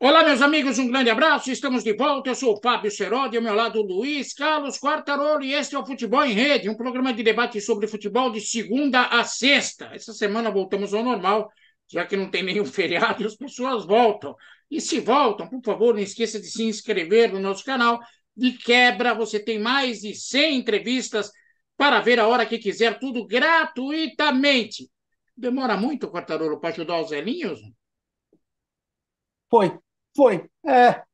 Olá, meus amigos, um grande abraço. Estamos de volta. Eu sou o Fábio Serodi, ao meu lado Luiz Carlos Quartarolo, e este é o Futebol em Rede, um programa de debate sobre futebol de segunda a sexta. Essa semana voltamos ao normal, já que não tem nenhum feriado e as pessoas voltam. E se voltam, por favor, não esqueça de se inscrever no nosso canal. De quebra, você tem mais de 100 entrevistas para ver a hora que quiser, tudo gratuitamente. Demora muito, Quartarolo, para ajudar os velhinhos? Foi, foi.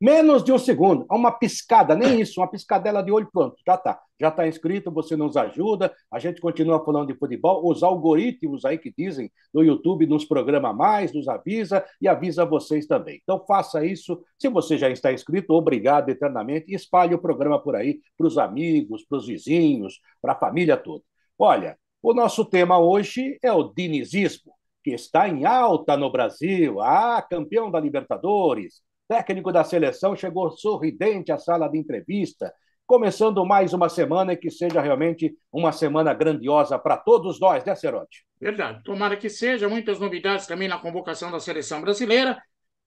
Menos de um segundo. Uma piscada, nem isso, uma piscadela de olho, pronto, já está. Já está inscrito, você nos ajuda, a gente continua falando de futebol. Os algoritmos aí que dizem no YouTube nos programa mais, nos avisa e avisa vocês também. Então faça isso. Se você já está inscrito, obrigado eternamente. E espalhe o programa por aí para os amigos, para os vizinhos, para a família toda. Olha, o nosso tema hoje é o dinizismo, que está em alta no Brasil. Campeão da Libertadores, técnico da seleção, chegou sorridente à sala de entrevista, começando mais uma semana e que seja realmente uma semana grandiosa para todos nós, né, Cerote? Verdade. Tomara que seja. Muitas novidades também na convocação da seleção brasileira.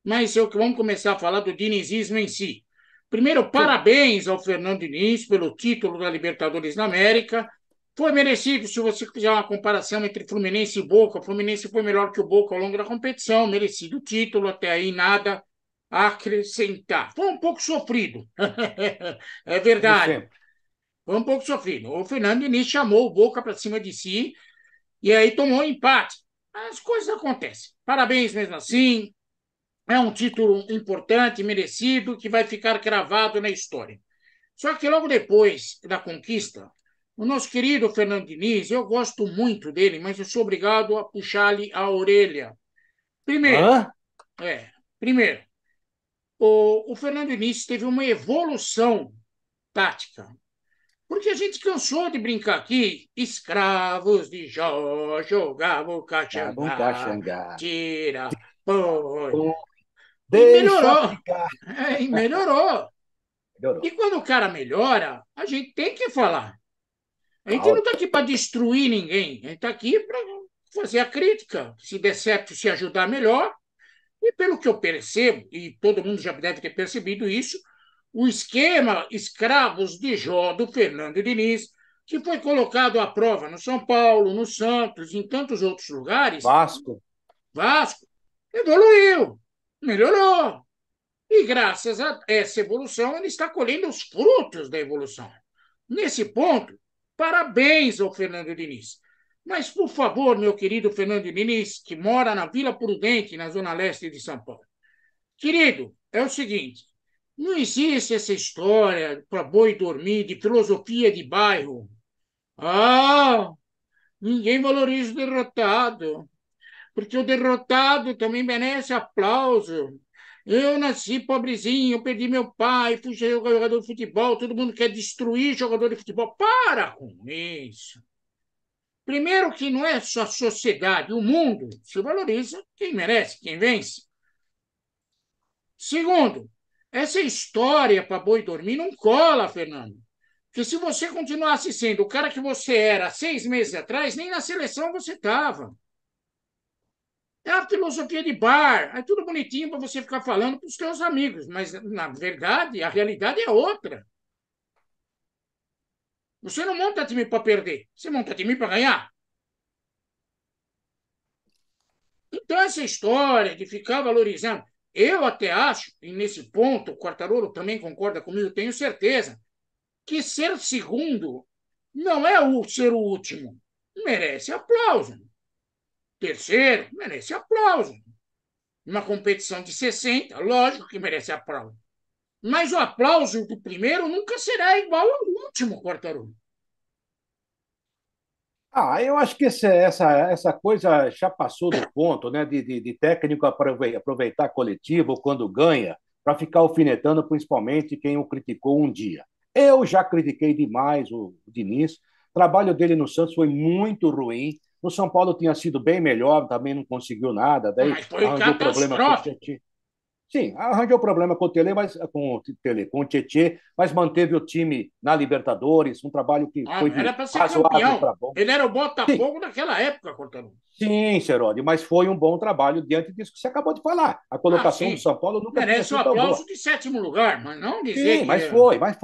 Mas vamos começar a falar do dinizismo em si. Primeiro, Sim. parabéns ao Fernando Diniz pelo título da Libertadores da América. Foi merecido, se você fizer uma comparação entre Fluminense e Boca. O Fluminense foi melhor que o Boca ao longo da competição, merecido o título, até aí nada a acrescentar. Foi um pouco sofrido, é Como verdade. sempre. Foi um pouco sofrido. O Fernando Diniz chamou o Boca para cima de si e aí tomou um empate. As coisas acontecem. Parabéns mesmo assim. É um título importante, merecido, que vai ficar cravado na história. Só que logo depois da conquista, o nosso querido Fernando Diniz, eu gosto muito dele, mas eu sou obrigado a puxar-lhe a orelha. Primeiro, Hã? é, primeiro, o Fernando Diniz teve uma evolução tática. Porque a gente cansou de brincar aqui, escravos de Jó, jogavam Bom caxangá, Caxangá. tira, põe. Pô, E deixa melhorou. ficar. E melhorou. E Melhorou. quando o cara melhora, a gente tem que falar. A gente não Claro. está aqui para destruir ninguém. A gente está aqui para fazer a crítica. Se der certo, se ajudar melhor. E pelo que eu percebo, e todo mundo já deve ter percebido isso, o esquema escravos de Jó do Fernando Diniz, que foi colocado à prova no São Paulo, no Santos, em tantos outros lugares, Vasco. Vasco, evoluiu, melhorou. E graças a essa evolução, ele está colhendo os frutos da evolução. Nesse ponto, parabéns ao Fernando Diniz. Mas, por favor, meu querido Fernando Diniz, que mora na Vila Prudente, na zona leste de São Paulo. Querido, é o seguinte: não existe essa história para boi dormir de filosofia de bairro. Ah, ninguém valoriza o derrotado, porque o derrotado também merece aplauso. Eu nasci pobrezinho, perdi meu pai, fui jogador de futebol, todo mundo quer destruir jogador de futebol. Para com isso. Primeiro que não é só a sociedade, o mundo se valoriza quem merece, quem vence. Segundo, essa história para boi dormir não cola, Fernando. Porque se você continuasse sendo o cara que você era 6 meses atrás, nem na seleção você estava. É a filosofia de bar. É tudo bonitinho para você ficar falando para os seus amigos, mas na verdade a realidade é outra. Você não monta time para perder, você monta time para ganhar. Então essa história de ficar valorizando, eu até acho, e nesse ponto o Quartarolo também concorda comigo, tenho certeza, que ser segundo não é o ser o último. Merece aplauso. Terceiro, merece aplauso. Uma competição de 60, lógico que merece aplauso. Mas o aplauso do primeiro nunca será igual ao último, Quartarolo. Eu acho que essa coisa já passou do ponto, né, de técnico aproveitar coletivo quando ganha, para ficar alfinetando principalmente quem o criticou um dia. Eu já critiquei demais o Diniz, o trabalho dele no Santos foi muito ruim, no São Paulo tinha sido bem melhor, também não conseguiu nada, daí Mas foi arranjou problema com o catastrófico. Tietchan. Sim, arranjou problema com o Tele, mas com o Tele, com o Tietê, mas manteve o time na Libertadores, um trabalho que Ah, foi mas era de para ser razoável campeão. para bom. Ele era o Sim, Botafogo daquela época, Cortano. sim, Serode, mas foi um bom trabalho diante disso que você acabou de falar. A Ah, colocação do sim. São Paulo nunca tinha Merece o sido tão boa. aplauso de sétimo lugar, mas não dizer Sim, que.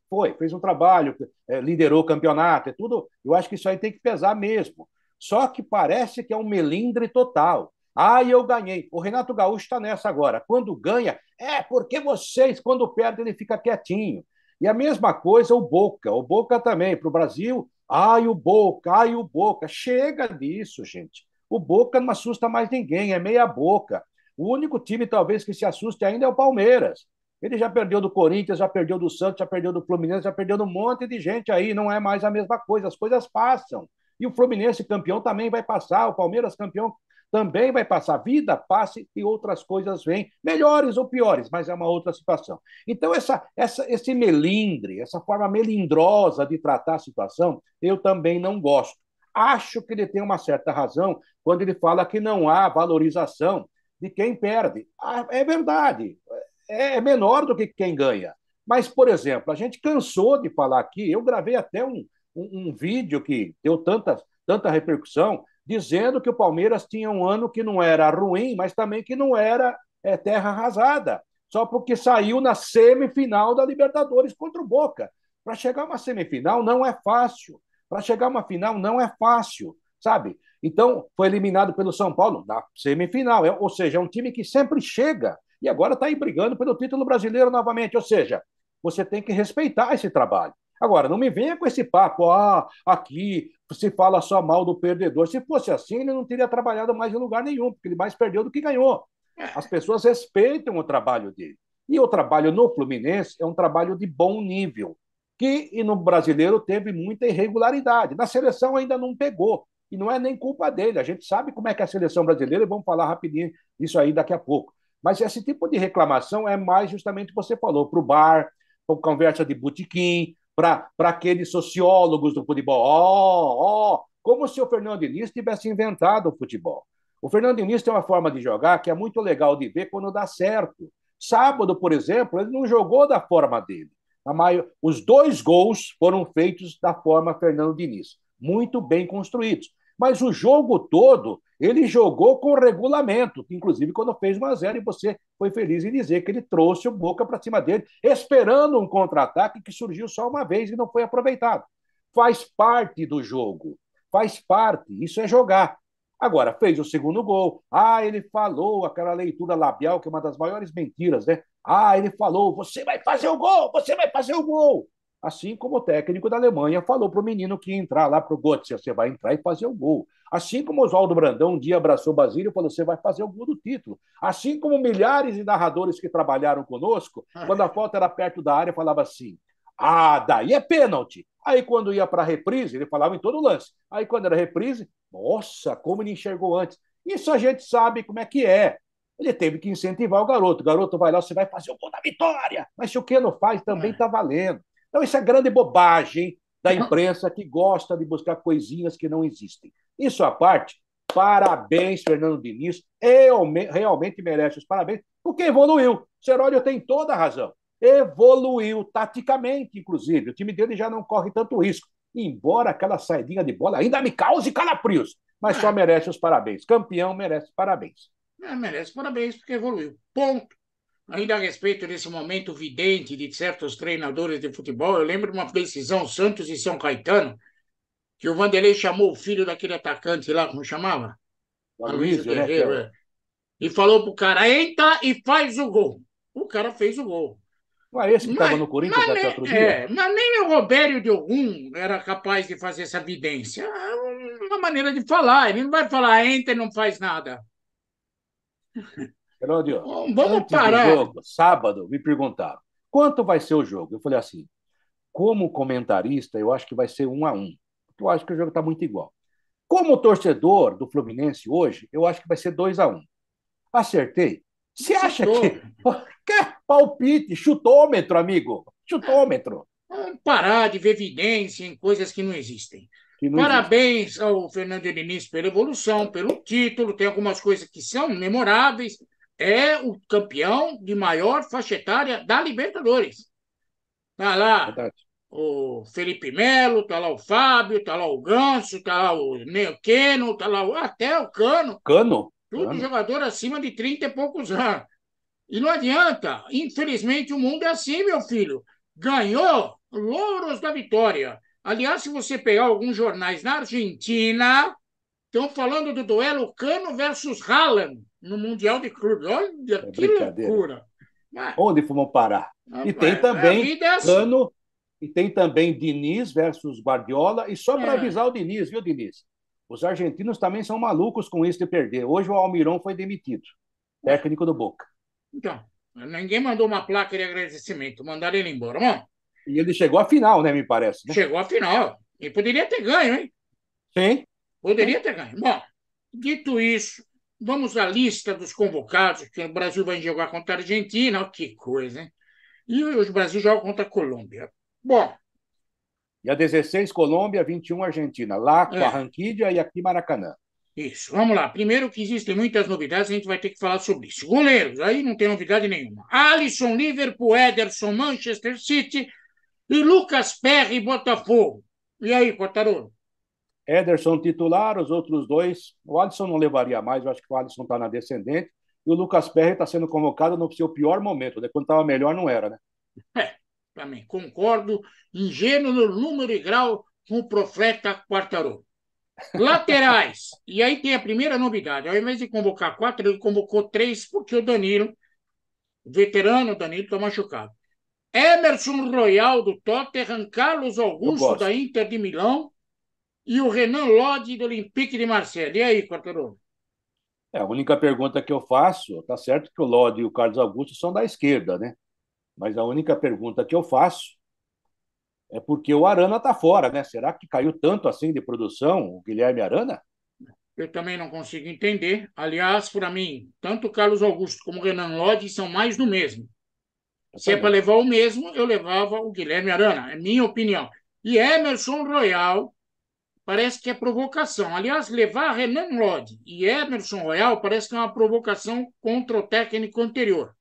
foi. Fez um trabalho, liderou o campeonato, é tudo. Eu acho que isso aí tem que pesar mesmo. Só que parece que é um melindre total. Ah, eu ganhei. O Renato Gaúcho está nessa agora. Quando ganha, é porque vocês, quando perde, ele fica quietinho. E a mesma coisa o Boca. O Boca também, para o Brasil. Ai, o Boca, ai, o Boca. Chega disso, gente. O Boca não assusta mais ninguém, é meia boca. O único time, talvez, que se assuste ainda é o Palmeiras. Ele já perdeu do Corinthians, já perdeu do Santos, já perdeu do Fluminense, já perdeu de um monte de gente aí. Não é mais a mesma coisa. As coisas passam. E o Fluminense campeão também vai passar. O Palmeiras campeão também vai passar. A vida passa e outras coisas vêm, melhores ou piores, mas é uma outra situação. Então, esse melindre, essa forma melindrosa de tratar a situação, eu também não gosto. Acho que ele tem uma certa razão quando ele fala que não há valorização de quem perde. Ah, é verdade, é menor do que quem ganha. Mas, por exemplo, a gente cansou de falar aqui, eu gravei até um vídeo que deu tanta repercussão, dizendo que o Palmeiras tinha um ano que não era ruim, mas também que não era terra arrasada, só porque saiu na semifinal da Libertadores contra o Boca. Para chegar a uma semifinal não é fácil. Para chegar a uma final não é fácil, sabe? Então, foi eliminado pelo São Paulo na semifinal, ou seja, é um time que sempre chega e agora está aí brigando pelo título brasileiro novamente. Ou seja, você tem que respeitar esse trabalho. Agora, não me venha com esse papo, aqui se fala só mal do perdedor. Se fosse assim, ele não teria trabalhado mais em lugar nenhum, porque ele mais perdeu do que ganhou. As pessoas respeitam o trabalho dele. E o trabalho no Fluminense é um trabalho de bom nível, que e no brasileiro teve muita irregularidade. Na seleção ainda não pegou. E não é nem culpa dele. A gente sabe como é que é a seleção brasileira, e vamos falar rapidinho isso aí daqui a pouco. Mas esse tipo de reclamação é mais justamente o que você falou, para o bar, para conversa de botequim, para aqueles sociólogos do futebol. Como se o Fernando Diniz tivesse inventado o futebol. O Fernando Diniz tem uma forma de jogar que é muito legal de ver quando dá certo. Sábado, por exemplo, ele não jogou da forma dele. Os dois gols foram feitos da forma Fernando Diniz, muito bem construídos. Mas o jogo todo, ele jogou com regulamento, inclusive quando fez 1-0, e você foi feliz em dizer que ele trouxe o Boca para cima dele, esperando um contra-ataque que surgiu só uma vez e não foi aproveitado. Faz parte do jogo, faz parte, isso é jogar. Agora, fez o segundo gol. Ele falou aquela leitura labial, que é uma das maiores mentiras, né? Ele falou: você vai fazer o gol, você vai fazer o gol. Assim como o técnico da Alemanha falou para o menino que ia entrar lá para o Götze: você vai entrar e fazer o gol. Assim como o Oswaldo Brandão um dia abraçou o Basílio e falou: você vai fazer o gol do título. Assim como milhares de narradores que trabalharam conosco, quando a falta era perto da área, falava assim: daí é pênalti. Aí quando ia para a reprise, ele falava em todo lance. Aí quando era reprise, nossa, como ele enxergou antes. Isso a gente sabe como é que é. Ele teve que incentivar o garoto. O garoto vai lá, você vai fazer o gol da vitória. Mas se o que não faz, também está valendo. Então, isso é grande bobagem da imprensa que gosta de buscar coisinhas que não existem. Isso à parte, parabéns, Fernando Diniz. Realmente merece os parabéns, porque evoluiu. Seródio tem toda a razão. Evoluiu taticamente, inclusive. O time dele já não corre tanto risco. Embora aquela saidinha de bola ainda me cause calafrios, mas só merece os parabéns. Campeão merece parabéns. Merece parabéns porque evoluiu. Ponto. Ainda a respeito desse momento vidente de certos treinadores de futebol, eu lembro de uma decisão Santos e São Caetano, que o Vanderlei chamou o filho daquele atacante lá, como chamava? O Aloysio Aloysio, né? Guerreiro, e falou pro cara: entra e faz o gol. O cara fez o gol. Não é esse que estava Mas, no Corinthians até outro dia? mas nem o Robério de algum era capaz de fazer essa evidência. É uma maneira de falar. Ele não vai falar entra e não faz nada. Heródio, Vamos antes do parar. jogo, sábado, me perguntaram quanto vai ser o jogo. Eu falei assim, como comentarista, eu acho que vai ser 1-1. Porque eu acho que o jogo está muito igual. Como torcedor do Fluminense hoje, eu acho que vai ser 2-1. Acertei. Você acha Acertou. que. Que palpite, chutômetro, amigo. Chutômetro. Vamos parar de ver evidência em coisas que não existem. Que não existe. Parabéns ao Fernando Diniz pela evolução, pelo título. Tem algumas coisas que são memoráveis. é o campeão de maior faixa etária da Libertadores. Tá lá Verdade. o Felipe Melo, tá lá o Fábio, tá lá o Ganso, tá lá o Neoqueno, tá lá até o Cano, Cano? tudo Cano. jogador acima de 30 e poucos anos. E não adianta, infelizmente o mundo é assim, meu filho. Ganhou louros da vitória. Aliás, se você pegar alguns jornais na Argentina, estão falando do duelo Cano versus Haaland no Mundial de Clubes. Olha É que brincadeira. loucura. Mas, Onde fomos parar? E tem a também vida é assim. Cano, e tem também Diniz versus Guardiola. E só para É, avisar o Diniz, viu, Diniz? Os argentinos também são malucos com isso de perder. Hoje o Almirón foi demitido, é. técnico do Boca. Então, ninguém mandou uma placa de agradecimento, mandaram ele embora. Bom, E ele chegou à final, né, me parece, né? chegou à final. E poderia ter ganho, hein? Sim, sim. Poderia ter ganho. Bom, dito isso, vamos à lista dos convocados, que o Brasil vai jogar contra a Argentina. Oh, que coisa, hein? E o Brasil joga contra a Colômbia. Bom, Dia 16, Colômbia, 21, Argentina. Lá, é, Barranquilla e aqui, Maracanã. isso. Vamos lá. Primeiro que existem muitas novidades, a gente vai ter que falar sobre isso. Goleiros, aí não tem novidade nenhuma. Alisson, Liverpool, Ederson, Manchester City e Lucas Perry, Botafogo. E aí, Quartarolo? Ederson titular, os outros dois. O Alisson não levaria mais, eu acho que o Alisson está na descendente. E o Lucas Perry está sendo convocado no seu pior momento, né? Quando estava melhor, não era, né? É, também concordo. Ingênuo no número e grau com o profeta Quartarolo. Laterais. E aí tem a primeira novidade. Ao invés de convocar quatro, ele convocou três, porque o Danilo, o veterano Danilo, está machucado. Emerson Royal, do Tottenham, Carlos Eu Augusto, da gosto. Inter de Milão, e o Renan Lodi, do Olympique de Marseille. E aí, Quartarolo? É, a única pergunta que eu faço, tá certo que o Lodi e o Carlos Augusto são da esquerda, né? Mas a única pergunta que eu faço é porque o Arana está fora, né? Será que caiu tanto assim de produção o Guilherme Arana? Eu também não consigo entender. Aliás, para mim, tanto o Carlos Augusto como o Renan Lodi são mais do mesmo. Eu Se é para também. levar o mesmo, eu levava o Guilherme Arana, é minha opinião. E Emerson Royal parece que é provocação. Aliás, levar Renan Lodi e Emerson Royal parece que é uma provocação contra o técnico anterior,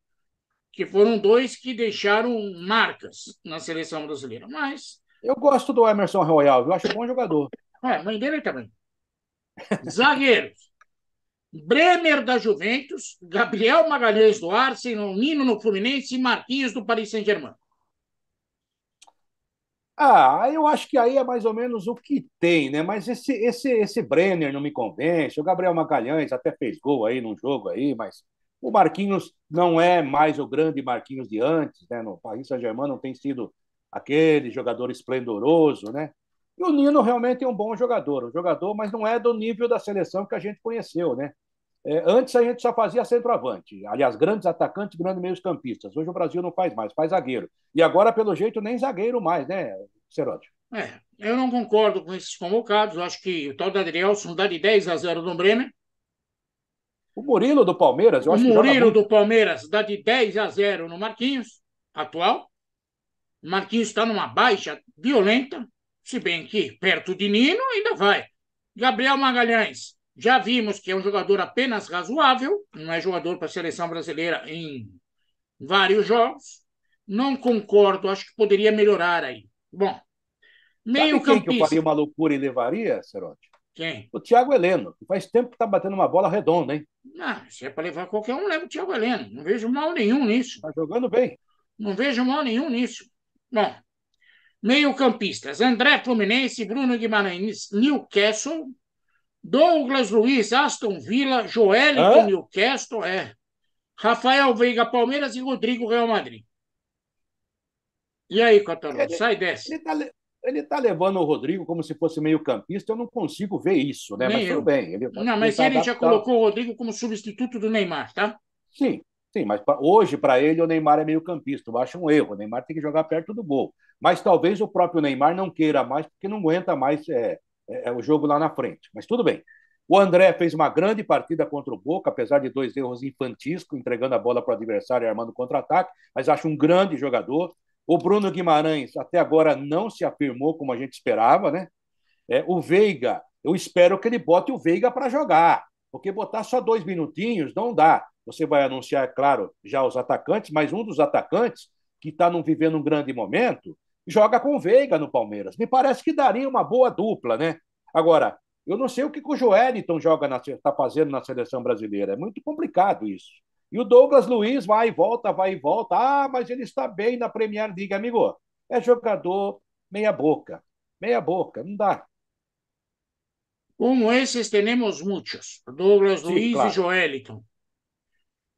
que foram dois que deixaram marcas na seleção brasileira. Mas, Eu gosto do Emerson Royal, eu acho bom jogador. a mãe dele também. Zagueiros. Bremer da Juventus, Gabriel Magalhães do Arsenal, Nino no Fluminense e Marquinhos do Paris Saint-Germain. Ah, eu acho que aí é mais ou menos o que tem, né? Mas esse Brenner não me convence. O Gabriel Magalhães até fez gol aí num jogo aí, mas o Marquinhos não é mais o grande Marquinhos de antes, né? No Paris Saint-Germain não tem sido aquele jogador esplendoroso, né? E o Nino realmente é um jogador, mas não é do nível da seleção que a gente conheceu, né? É, antes a gente só fazia centroavante, aliás, grandes atacantes, grandes meios-campistas. Hoje o Brasil não faz mais, faz zagueiro. E agora, pelo jeito, nem zagueiro mais, né, Seródio? Eu não concordo com esses convocados. Eu acho que o tal da Adrielson dá de 10-0 no Bremer. O Murilo do Palmeiras, eu O acho que joga Murilo muito. do Palmeiras dá de 10-0 no Marquinhos, atual. O Marquinhos está numa baixa violenta, se bem que perto de Nino ainda vai. Gabriel Magalhães, já vimos que é um jogador apenas razoável, não é jogador para a seleção brasileira em vários jogos. Não concordo, acho que poderia melhorar aí. Bom, Sabe quem que eu faria meio-campista. uma loucura e levaria, Seródio? Quem? O Thiago Heleno, que faz tempo que está batendo uma bola redonda, hein? Não, se é para levar qualquer um, leva o Thiago Heleno. Não vejo mal nenhum nisso. Está jogando bem. Não vejo mal nenhum nisso. Bom, meio-campistas: André Fluminense, Bruno Guimarães, Newcastle, Douglas Luiz, Aston Villa, Joelinton, Hã? Newcastle, Rafael Veiga, Palmeiras e Rodrigo, Real Madrid. E aí, Catalão, Ele sai dessa. está ele tá levando o Rodrigo como se fosse meio-campista, eu não consigo ver isso, né? Nem Mas tudo eu. bem, Não, ele mas está ele já adaptado. colocou o Rodrigo como substituto do Neymar, tá? Sim, sim, mas hoje, para ele, o Neymar é meio-campista. Eu acho um erro. O Neymar tem que jogar perto do gol. Mas talvez o próprio Neymar não queira mais, porque não aguenta mais o jogo lá na frente. Mas tudo bem. O André fez uma grande partida contra o Boca, apesar de dois erros infantis, entregando a bola para o adversário e armando contra-ataque, mas acho um grande jogador. O Bruno Guimarães até agora não se afirmou como a gente esperava, né? O Veiga, eu espero que ele bote o Veiga para jogar, porque botar só 2 minutinhos não dá. você vai anunciar, é claro, já os atacantes, mas um dos atacantes que está vivendo um grande momento joga com o Veiga no Palmeiras. Me parece que daria uma boa dupla, né? Agora, eu não sei o que o Joelinton está fazendo na seleção brasileira. É muito complicado isso. E o Douglas Luiz vai e volta, vai e volta. Ah, mas ele está bem na Premier League, amigo. É jogador meia boca. Meia boca, não dá. Como esses, temos muitos. Douglas Sim, Luiz e claro. Joeliton.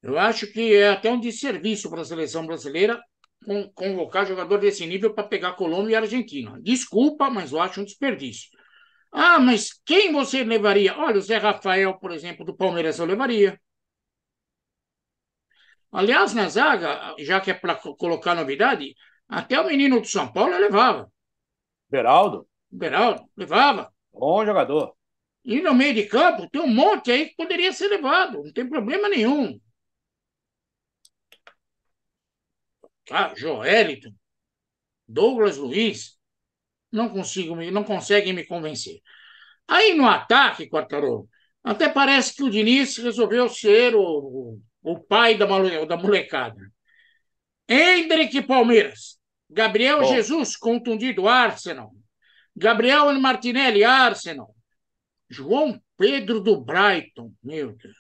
Eu acho que é até um desserviço para a seleção brasileira convocar jogador desse nível para pegar Colômbia e Argentina. Desculpa, mas eu acho um desperdício. Ah, mas quem você levaria? Olha, o Zé Rafael, por exemplo, do Palmeiras, eu levaria. Aliás, na zaga, já que é para colocar novidade, até o menino do São Paulo eu levava. Beraldo, O Beraldo, levava. bom jogador. E no meio de campo, tem um monte aí que poderia ser levado, não tem problema nenhum. Ah, Joelito, Douglas Luiz, não conseguem me convencer. Aí no ataque, Quartarolo, até parece que o Diniz resolveu ser o pai da molecada. Hendrick Palmeiras, Gabriel Bom, Jesus, contundido, Arsenal, Gabriel Martinelli, Arsenal, João Pedro do Brighton, meu Deus,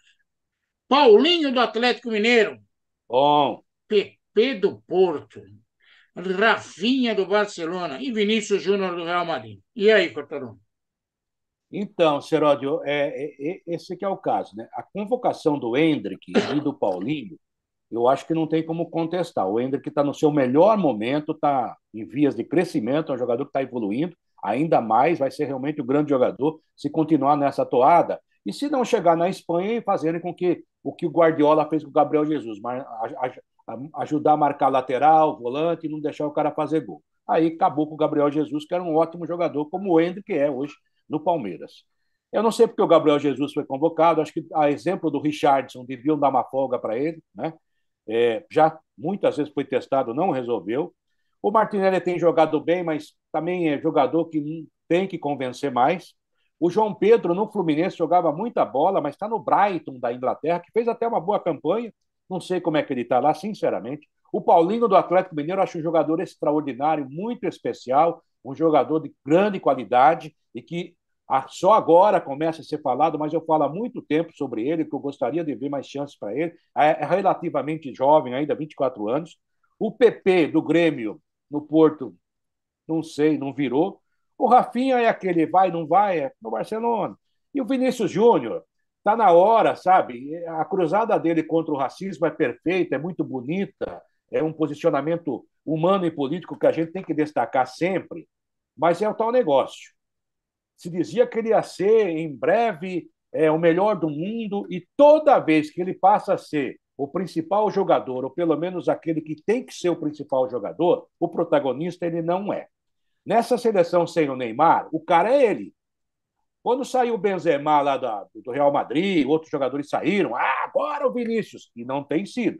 Paulinho do Atlético Mineiro, bom. PP do Porto, Rafinha do Barcelona e Vinícius Júnior do Real Madrid. E aí, Cortarão? Então, Seródio, esse que é o caso, né? A convocação do Hendrick e do Paulinho, eu acho que não tem como contestar. O Hendrick está no seu melhor momento, está em vias de crescimento, é um jogador que está evoluindo ainda mais, vai ser realmente o grande jogador se continuar nessa toada. E se não chegar na Espanha e fazerem com que o Guardiola fez com o Gabriel Jesus, ajudar a marcar lateral, volante e não deixar o cara fazer gol. Aí acabou com o Gabriel Jesus, que era um ótimo jogador, como o Hendrick é hoje no Palmeiras. Eu não sei porque o Gabriel Jesus foi convocado, acho que, a exemplo do Richardson, deviam dar uma folga para ele, né? Já muitas vezes foi testado, não resolveu. O Martinelli tem jogado bem, mas também é jogador que tem que convencer mais. O João Pedro no Fluminense jogava muita bola, mas está no Brighton da Inglaterra, que fez até uma boa campanha. Não sei como é que ele está lá, sinceramente. O Paulinho do Atlético Mineiro, acho um jogador extraordinário, muito especial, um jogador de grande qualidade e que só agora começa a ser falado, mas eu falo há muito tempo sobre ele, que eu gostaria de ver mais chances para ele. É relativamente jovem, ainda 24 anos. O PP do Grêmio no Porto, não sei, não virou. O Rafinha é aquele vai, não vai, é no Barcelona. E o Vinícius Júnior, está na hora, sabe? A cruzada dele contra o racismo é perfeita, é muito bonita, é um posicionamento humano e político que a gente tem que destacar sempre, mas é o tal negócio. Se dizia que ele ia ser, em breve, o melhor do mundo, e toda vez que ele passa a ser o principal jogador, ou pelo menos aquele que tem que ser o principal jogador, o protagonista ele não é. Nessa seleção sem o Neymar, o cara é ele. Quando saiu o Benzema lá do Real Madrid, outros jogadores saíram, agora o Vinícius, e não tem sido.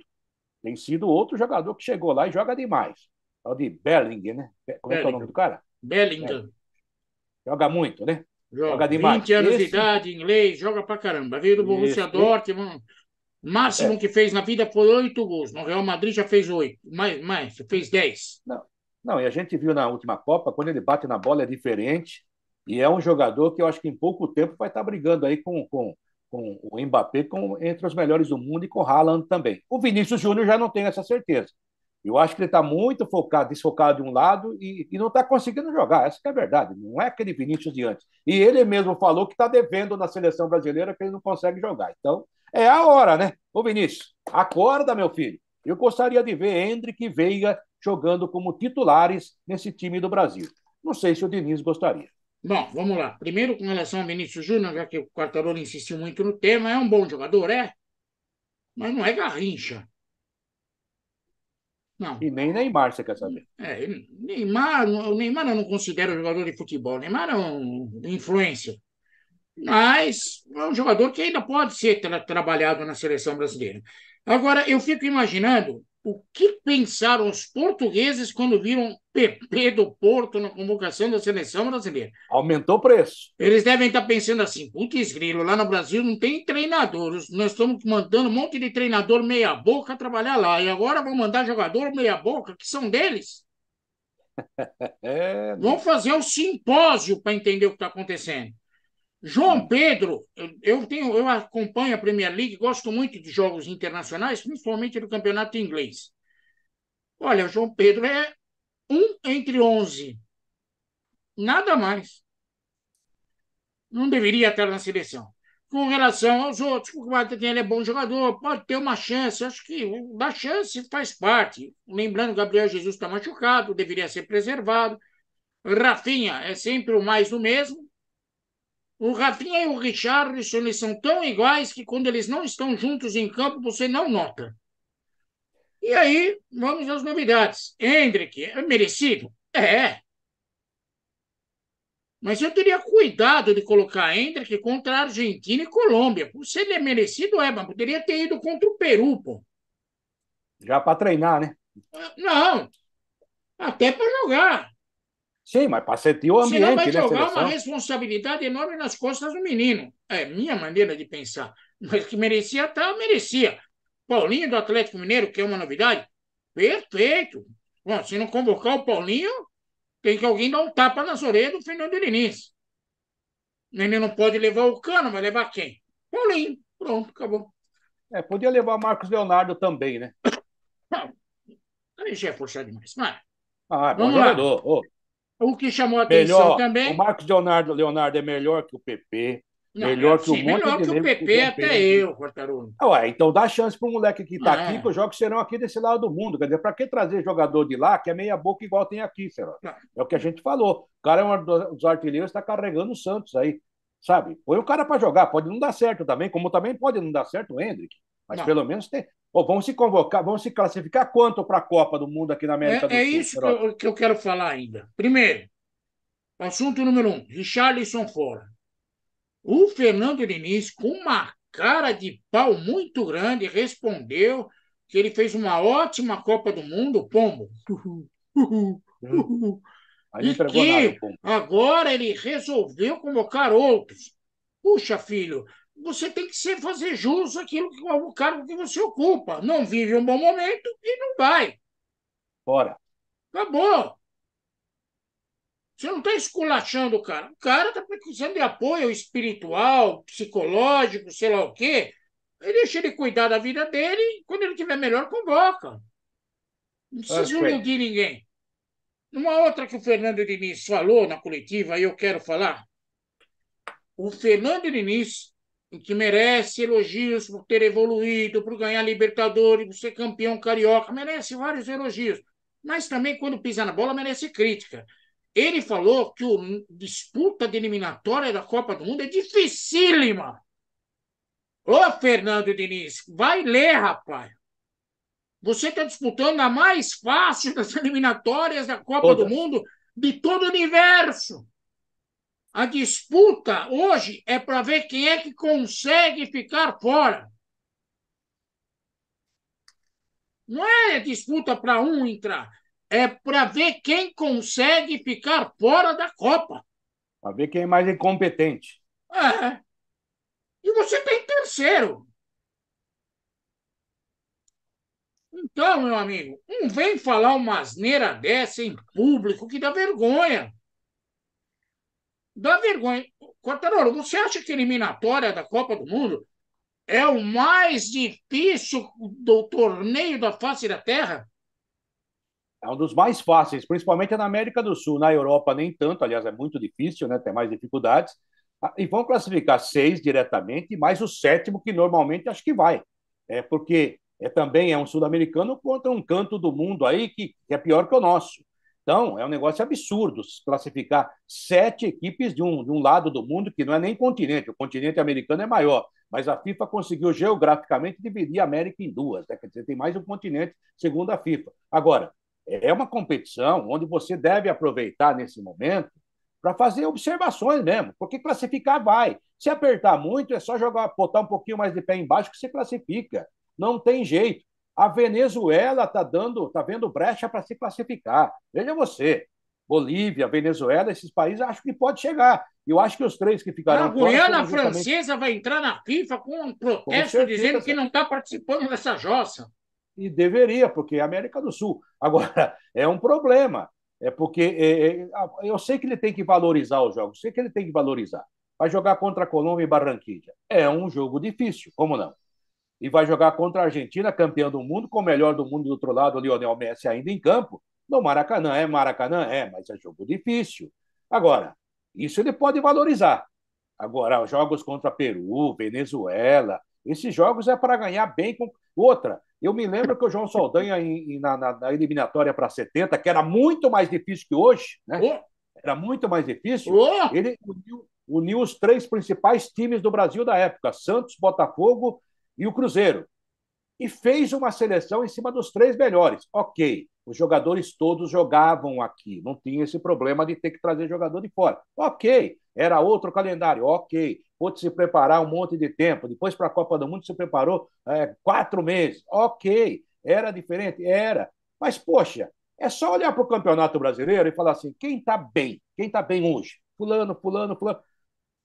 Tem sido outro jogador que chegou lá e joga demais. É o de Bellingham, né? Como é que é o nome Bellingham. do cara? Bellingham. Joga muito, né? Joga Joga. demais. 20 anos de idade, inglês, joga pra caramba. Veio do Borussia Esse, Dortmund. O máximo é, que fez na vida foi 8 gols. No Real Madrid já fez 8. Mais, já fez 10. não, não, e a gente viu na última Copa, quando ele bate na bola é diferente, e é um jogador que eu acho que em pouco tempo vai estar brigando aí com o Mbappé entre os melhores do mundo e com o Haaland também. O Vinícius Júnior já não tem essa certeza. Eu acho que ele está muito focado, desfocado de um lado e não está conseguindo jogar. Essa que é a verdade. Não é aquele Vinícius de antes. E ele mesmo falou que está devendo na seleção brasileira que ele não consegue jogar. Então, é a hora, né? Ô, Vinícius, acorda, meu filho. Eu gostaria de ver Hendrick e Veiga jogando como titulares nesse time do Brasil. Não sei se o Diniz gostaria. Bom, vamos lá. Primeiro, com relação ao Vinícius Júnior, já que o Quartarolo insistiu muito no tema, é um bom jogador, é? Mas não é Garrincha. Não. E nem Neymar, você quer saber? O Neymar eu não considero jogador de futebol. O Neymar é um influência. Mas é um jogador que ainda pode ser trabalhado na seleção brasileira. Agora, eu fico imaginando o que pensaram os portugueses quando viram PP do Porto na convocação da seleção brasileira. Aumentou o preço. Eles devem estar pensando assim: putz, grilo, lá no Brasil não tem treinador. Nós estamos mandando um monte de treinador meia-boca trabalhar lá. E agora vão mandar jogador meia-boca, que são deles. É, Vão fazer um simpósio para entender o que está acontecendo. João Pedro, eu acompanho a Premier League, gosto muito de jogos internacionais, principalmente do campeonato inglês. Olha, o João Pedro é um entre 11, nada mais. Não deveria estar na seleção. Com relação aos outros, o Guarani é bom jogador, pode ter uma chance. Acho que da chance faz parte. Lembrando, Gabriel Jesus está machucado, deveria ser preservado. Rafinha é sempre o mais do mesmo. O Rafinha e o Richarlison eles são tão iguais que quando eles não estão juntos em campo, você não nota. E aí, vamos às novidades. Hendrick, é merecido? É. Mas eu teria cuidado de colocar Hendrick contra a Argentina e Colômbia. Se ele é merecido, é, mas poderia ter ido contra o Peru, pô. já para treinar, né? Não, até para jogar. Sim, mas para sentir o Senão vai ambiente, né, jogar uma seleção? responsabilidade enorme nas costas do menino. É minha maneira de pensar. Mas que merecia, tá, merecia. Paulinho do Atlético Mineiro, que é uma novidade, perfeito. Bom, se não convocar o Paulinho, tem que alguém dar um tapa nas orelhas do Fernando Diniz. Ele não pode levar o Cano, vai levar quem? Paulinho. Pronto, acabou. É, podia levar o Marcos Leonardo também, né? Não, aí já é forçar demais. Mas, Ah, é bom vamos lá. jogador. Ô, O que chamou a atenção melhor, o também. Marcos Leonardo é melhor que o PP, Não, é melhor que um assim, monte melhor de que o nego, que o PP João até Pedro. eu, Quartarolo. Ah, ué, então dá chance para o moleque que está aqui, que Não, os jogos serão aqui desse lado do mundo. Quer dizer, para que trazer jogador de lá que é meia boca igual tem aqui, será? não, É o que a gente falou. O cara é um dos artilheiros, está carregando o Santos aí, sabe? Põe o cara para jogar, pode não dar certo também, como também pode não dar certo o Hendrick, mas não. pelo menos tem. Ou vão se convocar, vão se classificar quanto para a Copa do Mundo aqui na América do É Sul, isso Herói? que eu quero falar ainda. Primeiro, assunto número um: Richarlison fora. O Fernando Diniz, com uma cara de pau muito grande, respondeu que ele fez uma ótima Copa do Mundo, pombo. Aí não E entregou nada, que pô. agora ele resolveu convocar outros. Puxa, filho, você tem que fazer jus àquilo que o cargo que você ocupa. Não vive um bom momento e não vai. Fora. Acabou. Você não está esculachando o cara. O cara está precisando de apoio espiritual, psicológico, sei lá o quê. Aí deixa ele cuidar da vida dele e quando ele tiver melhor, convoca. Não precisa Perfeito. iludir ninguém. Uma outra que o Fernando Diniz falou na coletiva, e eu quero falar, o Fernando Diniz, que merece elogios por ter evoluído, por ganhar Libertadores, por ser campeão carioca, merece vários elogios. Mas também, quando pisa na bola, merece crítica. Ele falou que a disputa de eliminatória da Copa do Mundo é dificílima. Ô, Fernando Diniz, vai ler, rapaz. Você está disputando a mais fácil das eliminatórias da Copa do Todas. Mundo de todo o universo. A disputa hoje é para ver quem é que consegue ficar fora. Não é disputa para um entrar. É para ver quem consegue ficar fora da Copa. Para ver quem é mais incompetente. É. E você tem terceiro. Então, meu amigo, não vem falar uma asneira dessa em público que dá vergonha. Dá vergonha. Quartarolo, você acha que a eliminatória da Copa do Mundo é o mais difícil do torneio da face da Terra? É um dos mais fáceis, principalmente na América do Sul. Na Europa, nem tanto, aliás, é muito difícil, né? Tem mais dificuldades. E vão classificar seis diretamente, mais o sétimo, que normalmente acho que vai. É porque também é um sul-americano contra um canto do mundo aí que é pior que o nosso. Então, é um negócio absurdo classificar sete equipes de um lado do mundo, que não é nem continente. O continente americano é maior, mas a FIFA conseguiu geograficamente dividir a América em duas. Né? Quer dizer, tem mais um continente, segundo a FIFA. Agora, é uma competição onde você deve aproveitar nesse momento para fazer observações mesmo, porque classificar vai. Se apertar muito, é só jogar, botar um pouquinho mais de pé embaixo que você classifica. Não tem jeito. A Venezuela tá vendo brecha para se classificar. Veja você. Bolívia, Venezuela, esses países, acho que pode chegar. Eu acho que os três que A ficarão fora Guiana serão justamente, Francesa vai entrar na FIFA com um com protesto dizendo que certeza. não está participando dessa jossa. E deveria, porque é América do Sul. Agora, é um problema. É porque eu sei que ele tem que valorizar os jogos, sei que ele tem que valorizar. Vai jogar contra a Colômbia e Barranquilla. É um jogo difícil, como não? E vai jogar contra a Argentina, campeã do mundo, com o melhor do mundo do outro lado, o Lionel Messi ainda em campo. No Maracanã, mas é jogo difícil. Agora, isso ele pode valorizar. Agora, os jogos contra Peru, Venezuela, esses jogos é para ganhar bem com. Outra, eu me lembro que o João Saldanha, na eliminatória para 70, que era muito mais difícil que hoje, né? Ô, Era muito mais difícil, ô, ele uniu os três principais times do Brasil da época: Santos, Botafogo e o Cruzeiro, e fez uma seleção em cima dos três melhores. Ok, os jogadores todos jogavam aqui, não tinha esse problema de ter que trazer jogador de fora. Ok, era outro calendário, ok, pôde se preparar um monte de tempo, depois para a Copa do Mundo se preparou 4 meses, ok, era diferente? Era, mas poxa, é só olhar para o Campeonato Brasileiro e falar assim, quem está bem hoje? Fulano, fulano, fulano,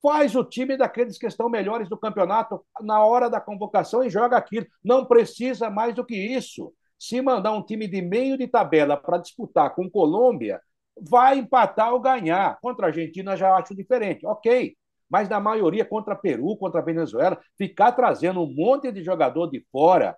faz o time daqueles que estão melhores do campeonato na hora da convocação e joga aquilo. Não precisa mais do que isso. Se mandar um time de meio de tabela para disputar com Colômbia, vai empatar ou ganhar. Contra a Argentina já acho diferente, ok. Mas na maioria contra Peru, contra Venezuela, ficar trazendo um monte de jogador de fora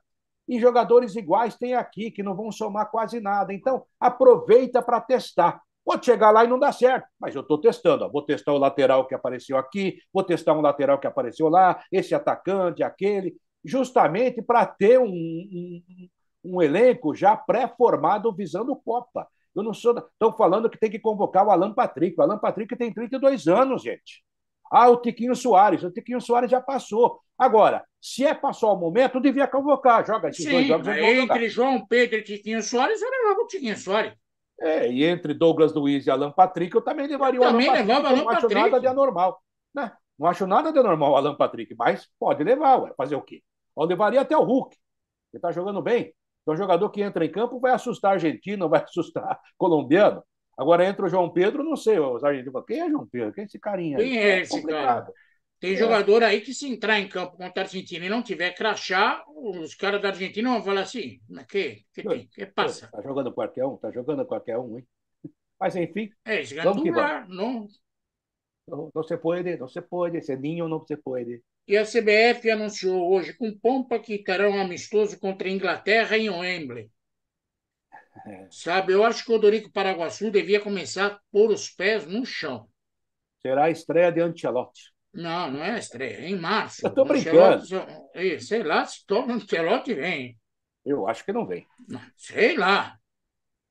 e jogadores iguais tem aqui que não vão somar quase nada. Então, aproveita para testar. Pode chegar lá e não dar certo, mas eu estou testando. Ó. Vou testar o lateral que apareceu aqui, vou testar um lateral que apareceu lá, esse atacante, aquele, justamente para ter um elenco já pré-formado visando Copa. Eu não sou. Estão falando que tem que convocar o Alan Patrick. O Alan Patrick tem 32 anos, gente. Ah, o Tiquinho Soares já passou. Agora, se é passar o momento, devia convocar. Joga esses dois sim, jogos, eles mas vão jogar. entre João Pedro e Tiquinho Soares, eu levava o Tiquinho Soares. E entre Douglas Luiz e Alan Patrick, eu também Eu levaria o Alan também Patrick, levava que eu Alan não acho nada de Patrick. anormal. Né? Não acho nada de anormal o Alan Patrick, mas pode levar, ué. Fazer o quê? Eu levaria até o Hulk, que está jogando bem. É um jogador que entra em campo, vai assustar argentino, vai assustar colombiano. Agora entra o João Pedro, não sei, os argentinos falam, quem é João Pedro? Quem é esse carinha aí? Quem é É esse cara? complicado. Tem É, jogador aí que se entrar em campo contra a Argentina e não tiver crachá, os caras da Argentina vão falar assim, mas que tem? Que passa? tá jogando qualquer um, tá jogando qualquer um, hein? Mas enfim, É, es vamos que vamos. gandular, não. Não, não se pode, não se pode, esse ninho não se pode. E a CBF anunciou hoje com pompa que terá um amistoso contra a Inglaterra em Wembley. É. Sabe, eu acho que o Odorico Paraguaçu devia começar a pôr os pés no chão. Será a estreia de Ancelotti. Não, não é estreia, é em Eu março. tô O Ancelotti, brincando. sei lá se toma o Ancelotti vem. Eu acho que não vem. Sei lá.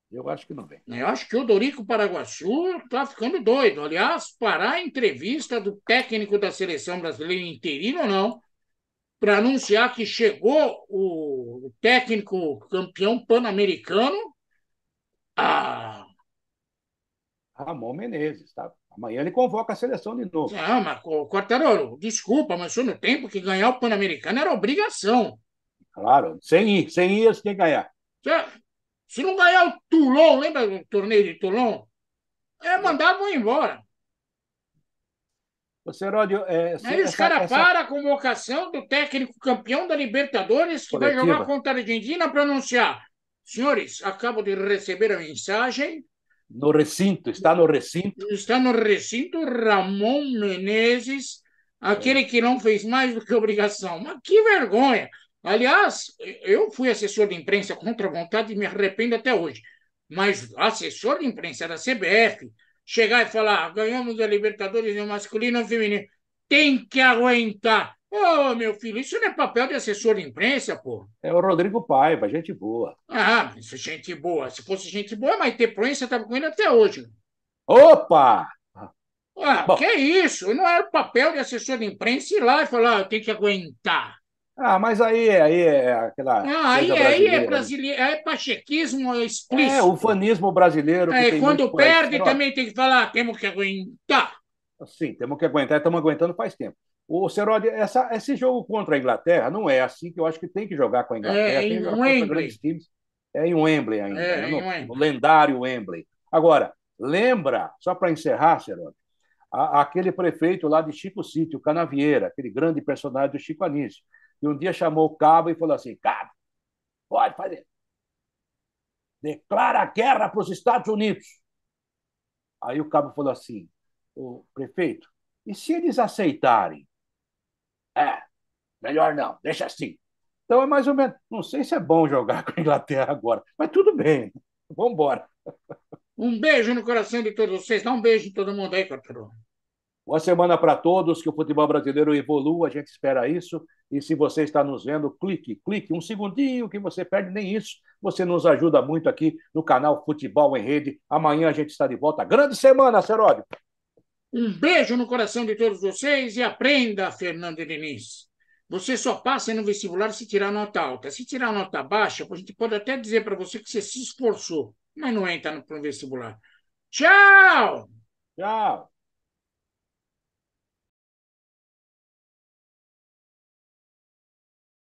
Eu acho que não vem. Eu acho que o Dorico Paraguaçu está ficando doido. Aliás, parar a entrevista do técnico da seleção brasileira interino ou não, para anunciar que chegou o técnico campeão pan-americano. Ah, Ramon Menezes, tá? Amanhã ele convoca a seleção de novo. não, mas, Quartarolo, desculpa, mas foi no tempo que ganhar o pan-americano era obrigação. Claro, sem ir, eles têm que ganhar. Se não ganhar o Toulon, lembra do torneio de Toulon? Mandavam embora. Você, Heródio, Aí os caras essa param a convocação do técnico campeão da Libertadores que vai jogar coletiva contra a Argentina para anunciar. Senhores, acabo de receber a mensagem. no recinto, está no recinto. Está no recinto Ramon Menezes, aquele que não fez mais do que obrigação. Mas que vergonha! Aliás, eu fui assessor de imprensa contra a vontade e me arrependo até hoje. Mas assessor de imprensa da CBF, chegar e falar: "Ah, ganhamos a Libertadores no masculino e no feminino, tem que aguentar. Ô, meu filho, isso não é papel de assessor de imprensa, pô. É o Rodrigo Paiva, gente boa. Ah, mas gente boa. Se fosse gente boa, mas ter Proença estava com ele até hoje. Opa! Ah, que Bom, é isso? Não era o papel de assessor de imprensa ir lá e falar, eu tenho que aguentar. mas aí é aquela Ah, coisa aí é brasileira, né? brasileiro, é pachequismo É o explícito. fanismo brasileiro que Aí tem muito quando por aí. perde Herói, também tem que falar, temos que aguentar. sim, temos que aguentar, estamos aguentando faz tempo. O Serodi, esse jogo contra a Inglaterra não é assim que eu acho que tem que jogar com a É Inglaterra, tem que em jogar contra grandes Wembley. times. É em Wembley ainda, né? É em No Wembley. lendário Wembley. Agora, lembra, só para encerrar, Serodi, aquele prefeito lá de Chico Sítio, Canavieira, aquele grande personagem do Chico Anísio, que um dia chamou o Cabo e falou assim: Cabo, pode fazer, declara guerra para os Estados Unidos. Aí o Cabo falou assim: o prefeito, e se eles aceitarem? É, melhor não, deixa assim. Então é mais ou menos. Não sei se é bom jogar com a Inglaterra agora, mas tudo bem. Vamos embora. Um beijo no coração de todos vocês. Dá um beijo em todo mundo aí, Cotoro. Boa semana para todos, que o futebol brasileiro evolua, a gente espera isso. E se você está nos vendo, clique um segundinho que você perde, nem isso. Você nos ajuda muito aqui no canal Futebol em Rede. Amanhã a gente está de volta. Grande semana, Seródio. Um beijo no coração de todos vocês e aprenda, Fernando Diniz. Você só passa no vestibular se tirar nota alta. Se tirar nota baixa, a gente pode até dizer para você que você se esforçou, mas não entra no vestibular. Tchau! Tchau.